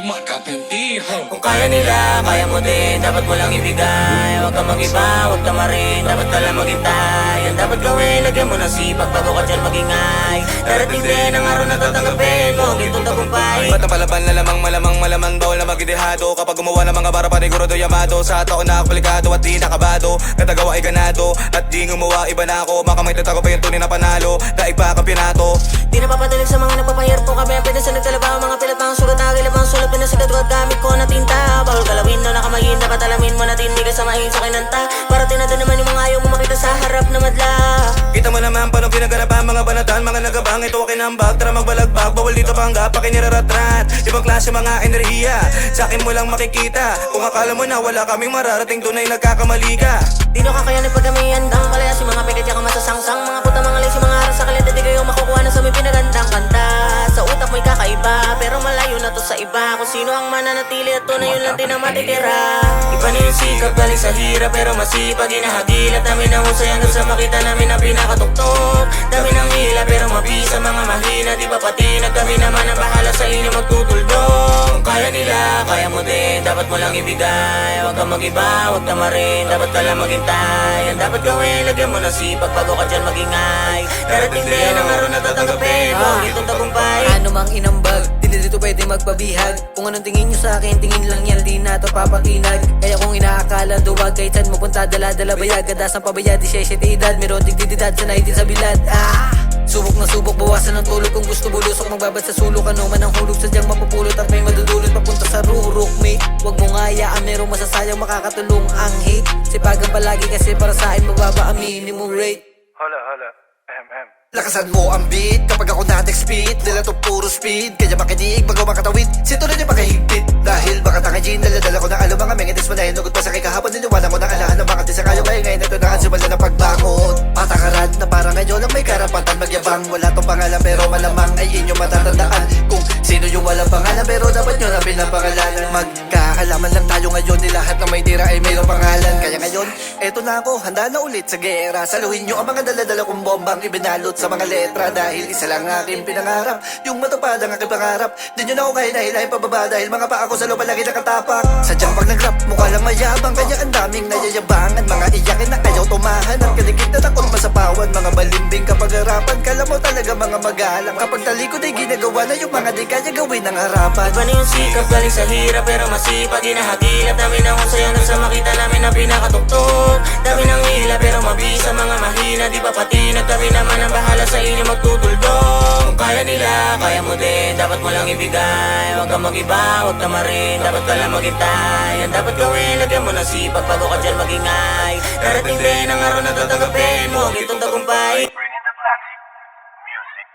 makatindi. Kung kaya nila, kaya mo din, dapat mo lang ibigay. Huwag kang mag-iba, huwag tamarin, dapat ka lang maghintay. Ang dapat gawin, lagyan mo ng sipag bago ka dyan magingay. Darating din ang araw na tatanggapin mo ang gintong tagumpay. Ba't napalaban na lamang malamang bawal na magidehado. Kapag gumawa ng mga bara paniguro do yamado. Sa taon na akapaligado at di nakabado. Katagawa ay ganado at di gumawa iba na ako. Baka may tatago pa yung tunay na panalo. Daig pa kampyonato. Di na papadalig sa mga nagpapahirap kung kami ang pwede sa nagtalabaw. Mga pilat mga sulat na kilabang sulat pinasigaduat gamit ko na tinta. Bawal galawin na nakamayin, dapat alamin mo natin. Di ka samahin sa kinanta. Para tinado naman yung mga ayaw mo makita sa harap na madla. Kita mo naman paano pinagarapan mga banatan, mga nagabang. Ito akinambag, tara magbalagbag. Bawal dito panggap, pakiniraratrat. Ibang klase mga enerhiya, sa akin mo lang makikita. Kung akala mo na wala kaming mararating, tunay nagkakamali ka. Di nyo kakayanin pag kami handang palaya. Si mga pekat ka masasangsang. Mga puta mga lazy, mga aras sa kalenda. Di kayo makukuha na sa may pinagandang kanta. Sa utak mo'y kakaiba, pero malayo na to sa iba. Kung sino ang mananatili at tunay yun lang din ang matitira. Iba na yung sikap galing sa hirap, pero masipag hinahagilap. Dami ng husay hanggang sa makita namin ang pinakatuktok. Dami ng hila pero mabisa mga mahina. Di ba patinag kami naman ang bahala sa inyo magtutuldong. Kung kaya nila, kaya mo din, dapat mo lang ibigay. Huwag kang mag-iba, huwag tamarin, dapat ka lang maghintay. Ang dapat gawin, lagyan mo ng sipag bago ka dyan magingay. Darating din ang araw na tatanggapin mo ang itong tagumpay. Ano mang inambag, di na dito pwede magpabihag. Kung anong tingin nyo sa akin, tingin lang yan, di na to papakinag. Kaya kung inaakala duwag, kahit saan mo punta, dala-dala bayag. Gadasang pabaya, di siya edad, meron digdididad, sanay din sa bilad. Subok na subok, bawasan ng tulog. Kung gusto bulusok, magbabad sa sulok. Ano man ang hulog, sadyang mapupulot at may madudulot papunta sa rurok, mate. Huwag mong hayaan, merong masasayang makakatulong ang hate. Sipagan palagi kasi para sa akin mababa ang minimum rate. Hala, Lakasan mo ang beat kapag ako na-speed. Nila to puro speed, kaya makinig bago makatawid. Sito rin yung makahigpit, dahil baka tangajin. Daladala ko ng alo mga mengitis mo na hinugod pa sa kahapon. Niniwala ko ng alahan ng mga disakayo. Ngayon ito na ang simula ng pagbangon. Patakaran na parang ngayon lang may karapatan magyabang. Wala tong pangalan pero malamang ay inyong matatandaan. Kung sino yung walang pangalan pero dapat nyo na pinapangalanan. Magkaalaman lang tayo ngayon, ni lahat na may tira ay mayroong pangalan. Kaya ngayon, eto na ako, handa na ulit sa gera. Saluhin nyo ang mga daladala kong bombang ibinalot sa mga letra. Dahil isa lang aking pinangarap, yung matupad ang aking pangarap. Di nyo na ako kahinahilahin pababa dahil mga pa ako sa lupa lagi nakatapak. Sadyang pag nag-rap, mukha lang mayabang. Kaya ang daming nayayabangan, mga iyakin na ayaw tumahan. At kaligid na takot masapawan, mga balimbing kapag harapan. Kala mo talaga mga magalang, kapag talikod ay ginagawa na yung mga di kaya gawin ng harapan. Iba na yung sikap galing sa hirap, pero masipag hinahagilap. Dami ng husay hanggang sa makita namin ang pinakatuktok. Dami ng hila pero mabisa mga mahina. Di ba patinag kami naman ang bahala sa inyo magtutuldong. Kung kaya nila, kaya mo din, dapat mo lang ibigay. Huwag kang mag-iba, huwag tamarin, dapat ka lang maghintay. Ang dapat gawin, lagyan mo ng sipag bago ka dyan magingay. Darating din ang araw na tatanggapin mo ang itong tagumpay. Bringing the classic music.